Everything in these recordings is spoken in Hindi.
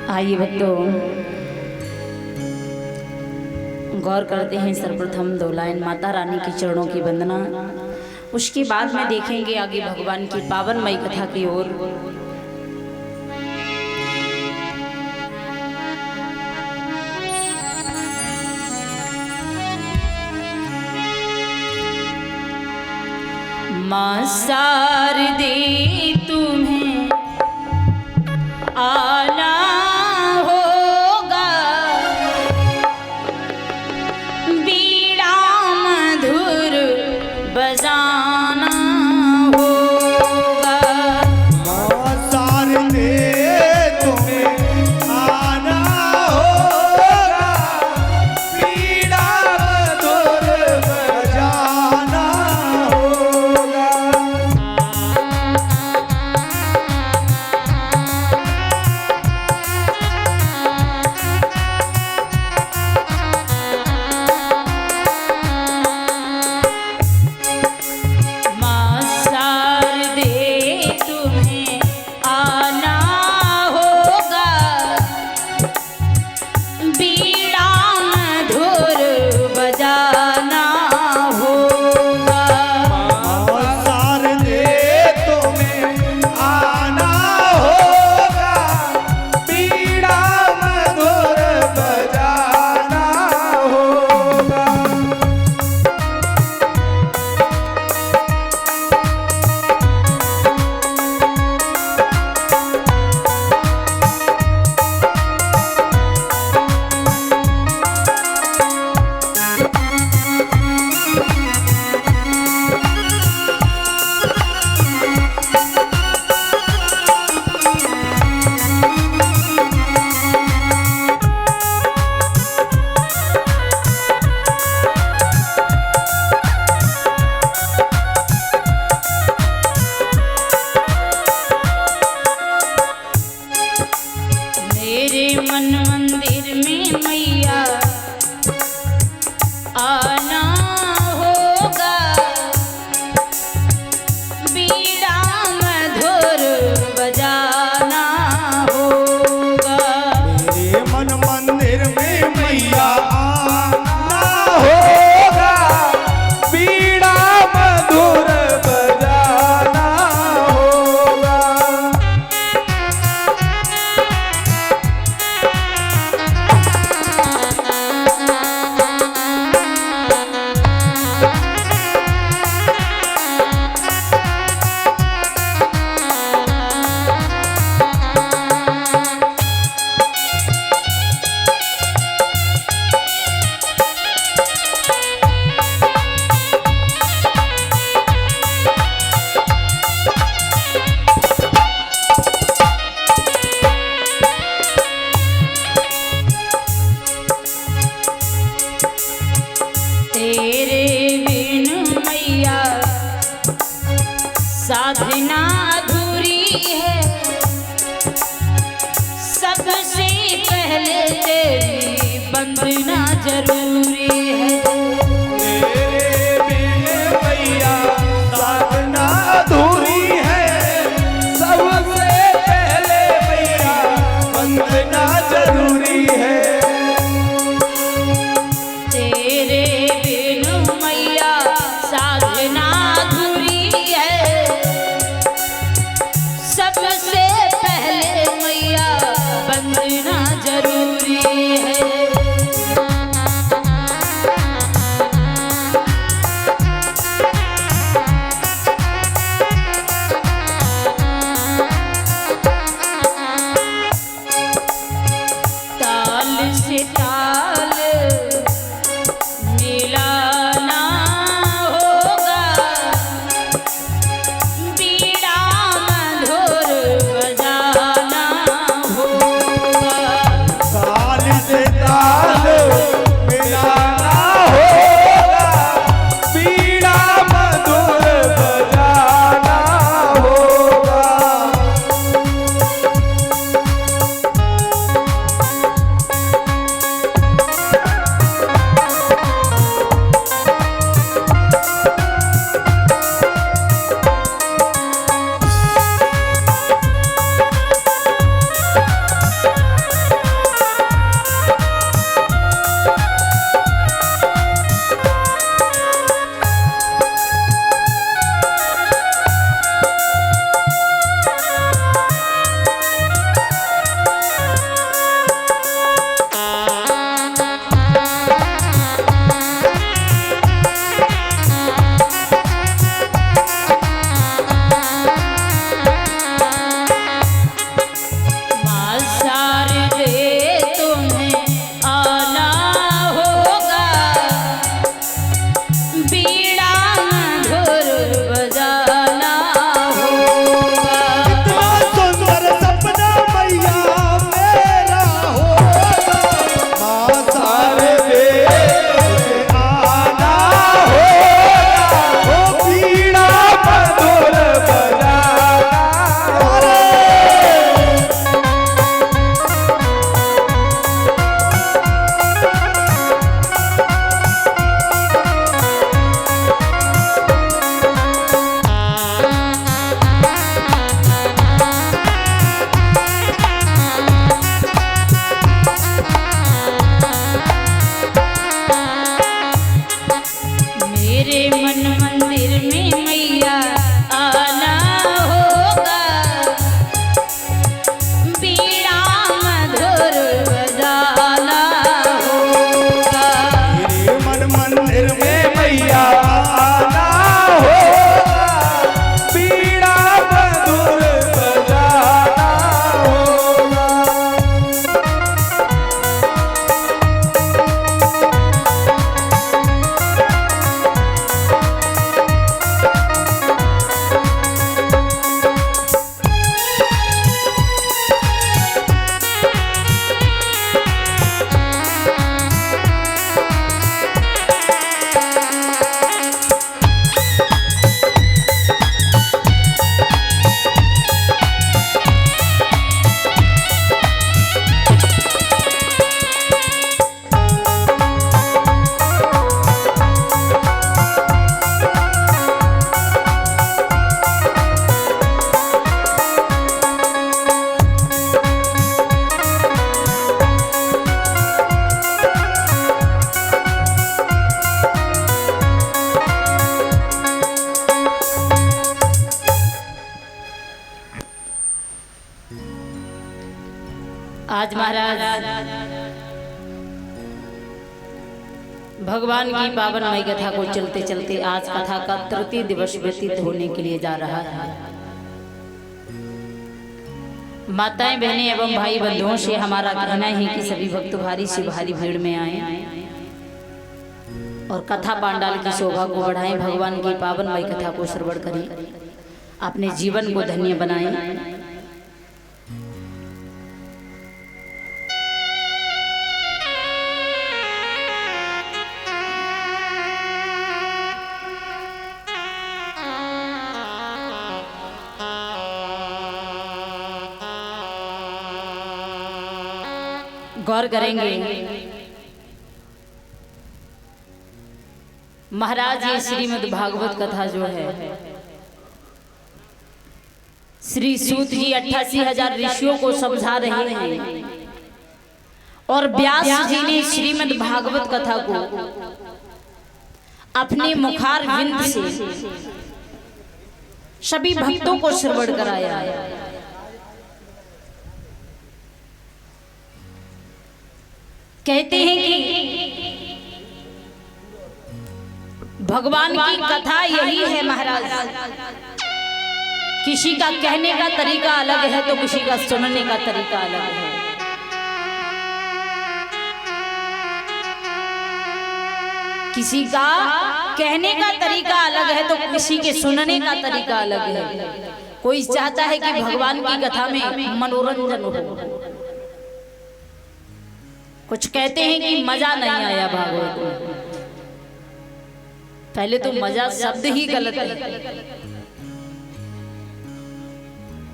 आइए भक्तों, गौर करते हैं सर्वप्रथम 2 लाइन माता रानी के चरणों की वंदना। उसके बाद में देखेंगे आगे भगवान की पावनमयी कथा की ओर। मां शारदे तुम्हें आना होगा, बीड़ा मधुर बजाना होगा। मां शारदे तुम्हें आना होगा, बीड़ा मधुर बजाना होगा। मां शारदे तुम्हें आना होगा, बीड़ा मधुर बजाना होगा। मां शारदे तुम्हें आना होगा, बीड़ा मधुर बजाना होगा। मेरे मन मंदिर में मैया आना होगा, बीड़ा मधुर बजाना होगा। मेरे मन मंदिर में मैया आना होगा, बीड़ा मधुर बजाना होगा। तेरे बिन मैया साधना अधूरी है, सबसे पहले तेरी वंदना जरूरी है। तेरे बिन मैया साधना अधूरी है, सबसे पहले मैया वंदना जरूरी है। तेरे बिन मैया साधना अधूरी है, सबसे पहले मैया वंदना जरूरी है। आज महाराज भगवान की पावनमय कथा को चलते चलते आज कथा का तृतीय दिवस व्यतीत होने के लिए जा रहा है। माताएं बहनें एवं भाई बंधुओं से हमारा कहना है कि सभी भक्त भारी से भारी भीड़ में आए और कथा पांडाल की शोभा को बढ़ाएं, भगवान की पावनमय कथा को श्रवण करें, अपने जीवन को धन्य बनाएं। गौर करेंगे महाराज, ये श्रीमद् भागवत कथा जो है श्री सूत जी 88,000 ऋषियों को समझा रहे हैं और व्यास जी ने श्रीमद् भागवत कथा को अपने मुखार विंद से सभी भक्तों को श्रवण कराया। कहते हैं कि भगवान की कथा यही है महाराज, किसी का कहने का तरीका अलग है तो किसी का सुनने का तरीका अलग है। किसी का कहने का तरीका अलग है तो किसी के सुनने का तरीका अलग है। कोई चाहता है कि भगवान की कथा में मनोरंजन हो, कुछ कहते हैं कि मजा नहीं आया भागवत में। पहले तो मजा शब्द ही गलत है।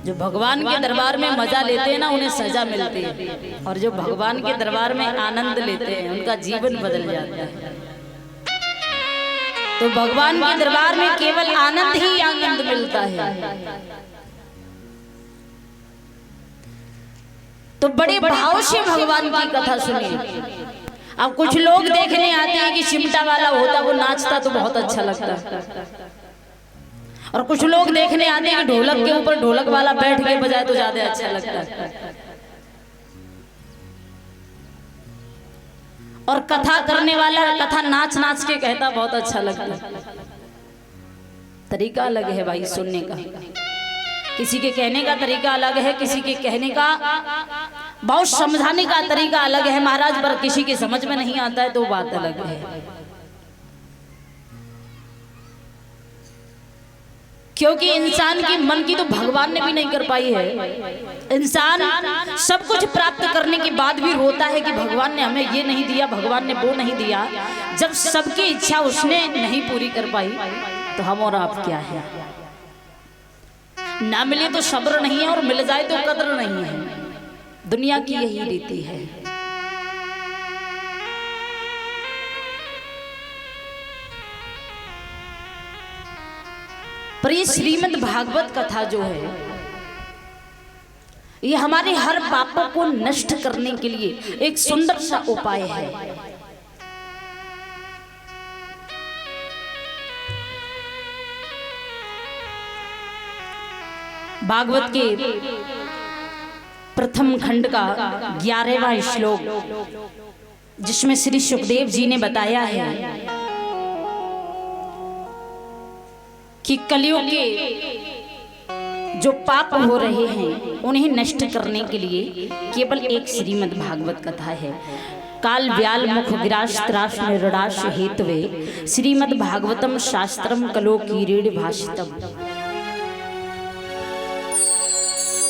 जो भगवान के दरबार में मजा लेते हैं ना, उन्हें सजा मिलती है, और जो भगवान के दरबार में आनंद लेते हैं उनका जीवन बदल जाता है। तो भगवान के दरबार में केवल आनंद ही आनंद मिलता है। तो बड़े भाव से भगवान की कथा सुनिए। अब कुछ लोग देखने आते हैं कि चिमटा वाला होता वो नाचता तो बहुत अच्छा लगता, और कुछ लोग देखने आते हैं कि ढोलक के ऊपर ढोलक वाला बैठ के बजाए तो ज्यादा अच्छा लगता। और कथा करने वाला कथा नाच नाच के कहता बहुत अच्छा लगता। तरीका अलग है भाई सुनने का, किसी के कहने का तरीका अलग है, किसी के कहने का बहुत समझाने का तरीका अलग है महाराज, पर किसी के समझ में नहीं आता है तो बात अलग है। क्योंकि इंसान के मन की तो भगवान ने भी नहीं कर पाई है। इंसान सब कुछ प्राप्त करने के बाद भी रोता है कि भगवान ने हमें ये नहीं दिया, भगवान ने वो नहीं दिया। जब सबकी इच्छा उसने नहीं पूरी कर पाई तो हम और आप क्या है? ना मिले तो सब्र नहीं है, और मिल जाए तो कदर नहीं है। दुनिया की यही रीति है। पर ये श्रीमद् भागवत कथा जो है, ये हमारे हर पापों को नष्ट करने के लिए एक सुंदर सा उपाय है। भागवत के प्रथम खंड का 11वां श्लोक, जिसमें श्री सुखदेव जी ने बताया है कि कलियुग के जो पाप हो रहे हैं उन्हें नष्ट करने के लिए केवल एक श्रीमद् भागवत कथा है। काल व्याल मुख गिराश त्राश निरडाश हेतवे श्रीमद् भागवतम शास्त्रम कलो कीरीड़ भाषितम।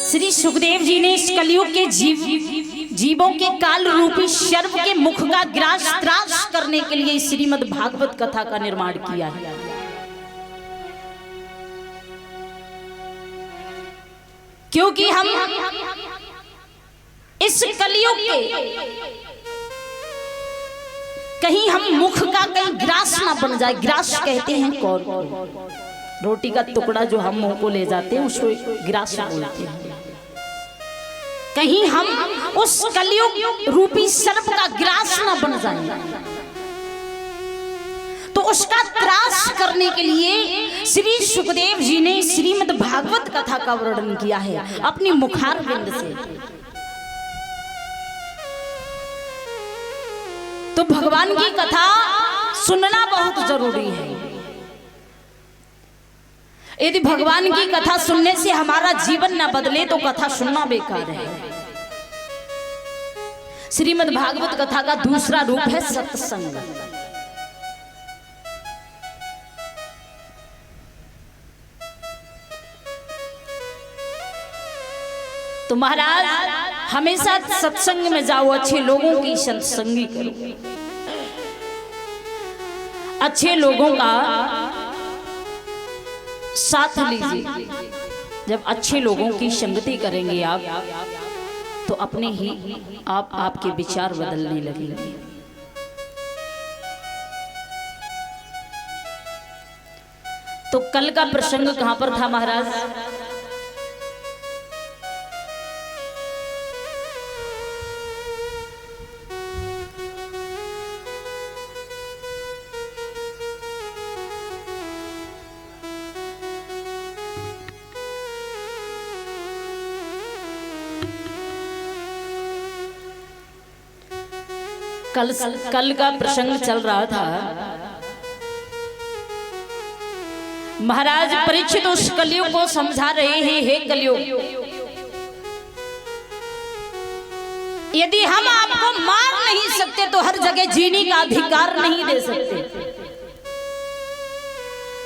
श्री सुखदेव जी ने इस कलयुग के जीवों के काल रूपी शर्व के मुख का ग्रास त्रास करने के लिए श्रीमद् भागवत कथा का निर्माण किया है। क्योंकि हम इस कलयुग के कहीं हम मुख का कहीं ग्रास ना बन जाए। ग्रास कहते हैं कौन? रोटी का टुकड़ा जो हम मुंह को ले जाते हैं उसको ग्रास बोलते हैं। कहीं हम उस कलयुग रूपी सर्प का ग्रास ना बन जाए, तो उसका त्रास करने के लिए श्री सुखदेव जी ने श्रीमद् भागवत कथा का वर्णन किया है अपनी मुखार बिंद से। तो भगवान की कथा सुनना बहुत जरूरी है। यदि भगवान की कथा सुनने से हमारा जीवन न बदले तो कथा सुनना बेकार है। श्रीमद् भागवत कथा का दूसरा रूप है सत्संग। तो महाराज हमेशा सत्संग में जाओ, अच्छे लोगों की सत्संगी करो, अच्छे लोगों का साथ लीजिए। जब अच्छे लोगों की संगति करेंगे आप तो अपने ही आपके विचार बदलने लगेंगे। तो कल का प्रसंग कहां पर था महाराज? कल का प्रसंग चल रहा था। महाराज परीक्षित उस कलयुग को समझा रहे हैं, हे कलयुग, यदि हम आपको मार नहीं सकते तो हर जगह जीने का अधिकार नहीं दे सकते।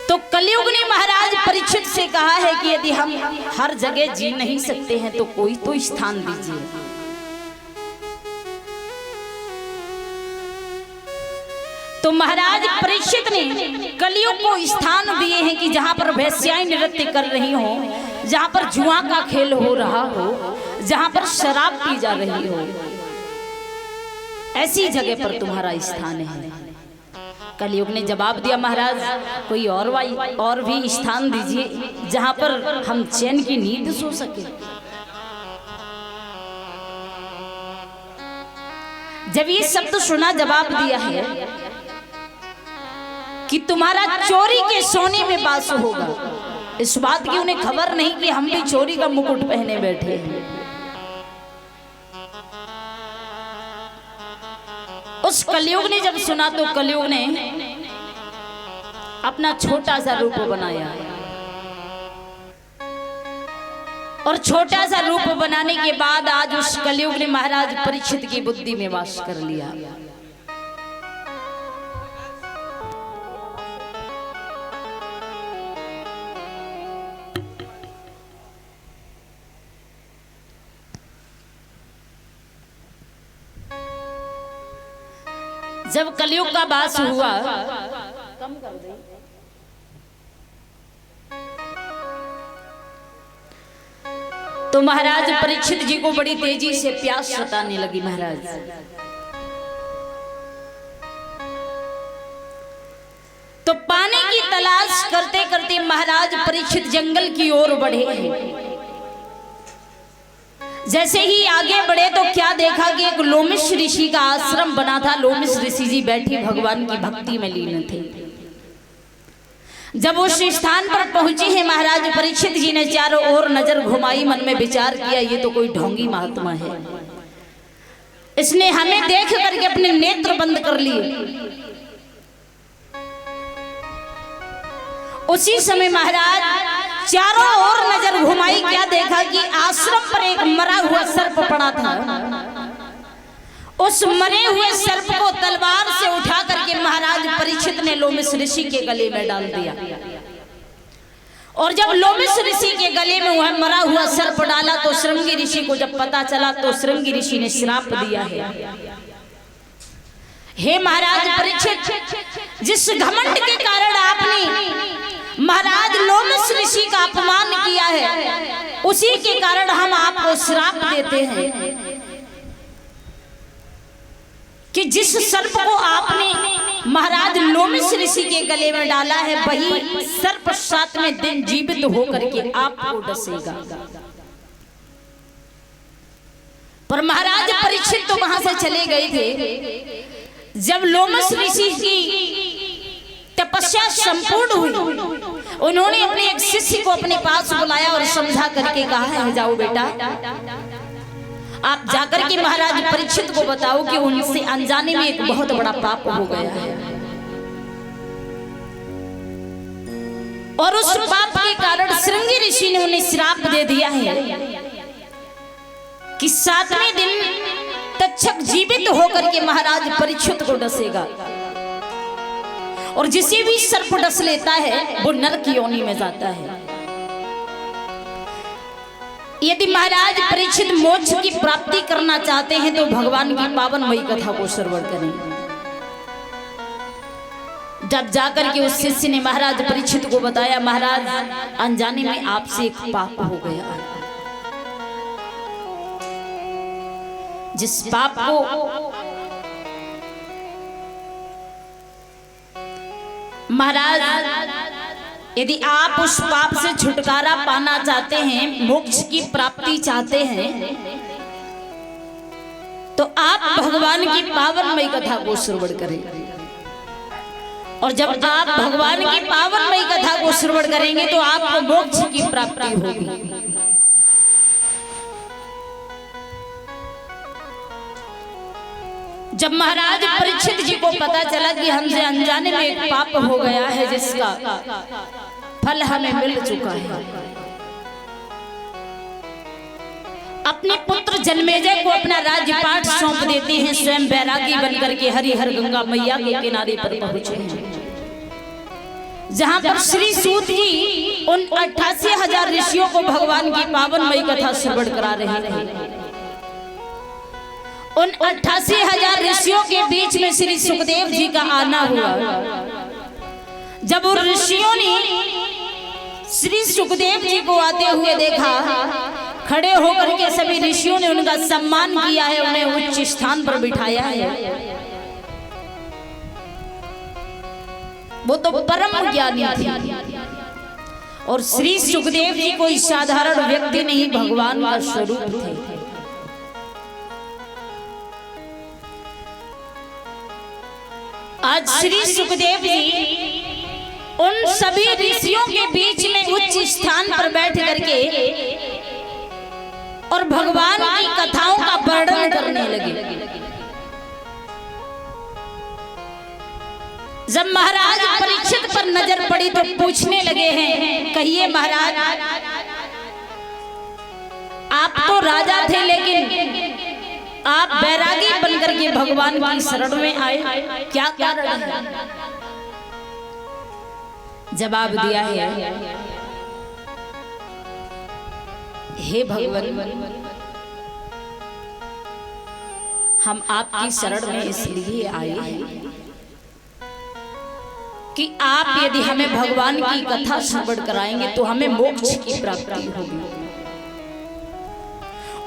तो कलयुग ने महाराज परीक्षित से कहा है कि यदि हम हर जगह जी नहीं सकते हैं तो कोई तो स्थान दीजिए। तो महाराज परीक्षित ने कलयुग को स्थान दिए हैं कि जहां पर वेश्याएं नृत्य कर रही हो, जहां पर जुआ का खेल हो रहा हो, जहां पर शराब पी जा रही हो, ऐसी जगह पर तुम्हारा स्थान है। कलयुग ने जवाब दिया, महाराज कोई और भी स्थान दीजिए जहां पर हम चैन की नींद सो सके। जब ये शब्द सुना, जवाब दिया है कि तुम्हारा चोरी के सोने में वास होगा। इस बात की उन्हें खबर नहीं कि हम भी चोरी का मुकुट पहने बैठे हैं। उस कलयुग ने जब सुना तो कलयुग ने अपना छोटा सा रूप बनाया, और छोटा सा रूप बनाने के बाद आज उस कलयुग ने महाराज परीक्षित की बुद्धि में वास कर लिया। जब कलयुग का वास हुआ, कम कर दे, तो महाराज परीक्षित जी को बड़ी तेजी से प्यास सताने लगी। महाराज तो पानी की तलाश करते करते महाराज परीक्षित जंगल की ओर बढ़े हैं। जैसे ही आगे बढ़े तो क्या देखा कि एक लोमिश ऋषि का आश्रम बना था। लोमिश ऋषि जी बैठे भगवान की भक्ति में लीन थे। जब उस स्थान पर पहुंचे हैं महाराज परीक्षित जी ने चारों ओर नजर घुमाई, मन में विचार किया ये तो कोई ढोंगी महात्मा है, इसने हमें देख करके अपने नेत्र बंद कर लिए। उसी समय महाराज चारों ओर नजर घुमाई, क्या देखा कि आश्रम पर एक मरा हुआ सर्प पड़ा था। उस मरे हुए सर्प को तलवार से उठा करके महाराज परीक्षित ने लोमिश ऋषि के गले में डाल दिया। और जब लोमिश ऋषि के गले में वह मरा हुआ सर्प डाला तो श्रृंगी ऋषि को जब पता चला तो श्रृंगी ऋषि ने श्राप दिया है, हे महाराज परीक्षित, जिस घमंड के कारण आपने महाराज लोमिश ऋषि का अपमान किया है उसी के कारण हम आपको श्राप देते हैं कि जिस सर्प को आपने महाराज लोमिश ऋषि के गले में डाला है वही सर्प 7वें दिन जीवित होकर के आपको डसेगा। पर महाराज परीक्षित तो वहां से चले गए थे। जब लोमिश ऋषि की तपस्या संपूर्ण हुई, उन्होंने अपने एक शिष्य को अपने पास बुलाया और समझा करके कहा है, जाओ बेटा आप जाकर के महाराज परीक्षित को बताओ कि उनसे अनजाने में एक बहुत बड़ा पाप हो गया है, और उस पाप के कारण श्रृंगी ऋषि ने उन्हें श्राप दे दिया है कि 7वें दिन तक्षक जीवित होकर के महाराज परीक्षित को डसेगा, और जिसे भी सर्प डस लेता है वो नरक की योनि में जाता है। यदि महाराज परीक्षित मोक्ष की प्राप्ति करना चाहते हैं तो भगवान की पावनमयी कथा को श्रवण करें। जब जाकर के उस शिष्य ने महाराज परीक्षित को बताया, महाराज अनजाने में आपसे एक पाप हो गया है, जिस पाप को महाराज यदि आप उस पाप से छुटकारा पाना चाहते हैं, मोक्ष की प्राप्ति चाहते हैं, तो आप भगवान की पावनमयी कथा को श्रवण करें। और जब आप भगवान की पावनमयी कथा को श्रवण करेंगे तो आपको मोक्ष की प्राप्ति होगी। जब महाराज परीक्षित जी को पता चला कि हमसे अनजाने में एक पाप हो गया है जिसका फल हमें मिल चुका है, अपने पुत्र जन्मेजय को अपना राज्यपाठ सौंप देते हैं। स्वयं बैरागी बनकर के हरिहर गंगा मैया के किनारे पर पहुंचे हैं, जहां पर श्री सूत जी उन 88,000 ऋषियों को भगवान की पावनमयी कथा श्रवण करा रहे हैं। उन 88,000 ऋषियों के बीच में श्री सुखदेव जी का आना हुआ। जब उन ऋषियों ने श्री सुखदेव जी को आते हुए देखा, खड़े होकर के सभी ऋषियों ने उनका सम्मान किया है, उन्हें उच्च स्थान पर बिठाया है। वो तो परम ज्ञानी थे, और श्री सुखदेव जी कोई साधारण व्यक्ति नहीं, भगवान का स्वरूप थे। आज श्री सुखदेव जी उन सभी ऋषियों के बीच में उच्च स्थान पर बैठ करके और भगवान की कथाओं का वर्णन करने लगे। जब महाराज परीक्षित पर नजर पड़ी तो पूछने लगे हैं, कहिए महाराज, आप तो राजा थे लेकिन आप बैरागी बनकर के भगवान की शरण में आए, क्या कारण है? जवाब दिया है, हे भगवान, हम आपकी शरण में इसलिए आए हैं कि आप यदि हमें भगवान की कथा श्रवण कराएंगे तो हमें मोक्ष की प्राप्ति होगी,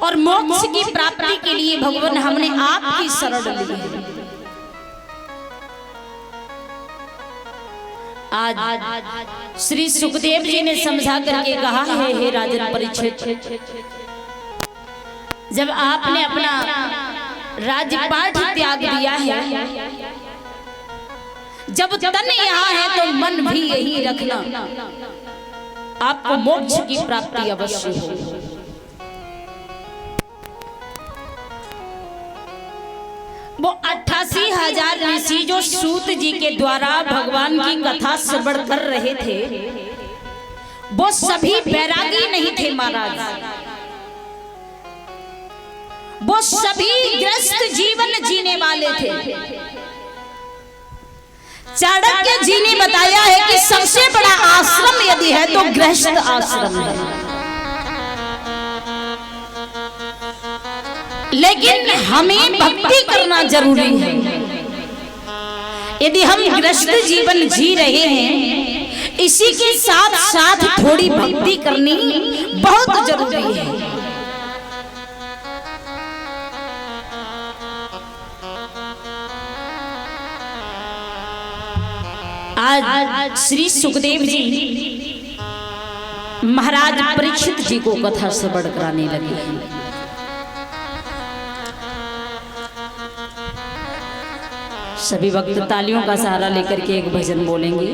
और मोक्ष की प्राप्ति के लिए भगवान हमने आपकी शरण ली है। आज श्री सुखदेव जी ने समझा करके कहा है, हे राजन परीक्षित, जब आपने अपना राज्यपाठ त्याग दिया है, जब तन यहाँ है तो मन भी यही रखना, आपको मोक्ष की प्राप्ति अवश्य हो। वो 88,000 ऋषि जो सूत जी के द्वारा भगवान की कथा श्रवण कर रहे थे, वो सभी बैरागी नहीं थे महाराज, वो सभी ग्रस्त जीवन जीने वाले थे। चाणक्य जी ने बताया है कि सबसे बड़ा आश्रम यदि है तो गृहस्थ आश्रम है, लेकिन हमें भक्ति करना जरूरी है। यदि हम गृहस्थ जीवन जी रहे हैं, इसी के साथ साथ थोड़ी भक्ति करनी बहुत जरूरी है। आज श्री सुखदेव जी महाराज परीक्षित जी को कथा श्रवण कराने लगे हैं। सभी वक्त तालियों का सहारा लेकर के एक भजन बोलेंगे।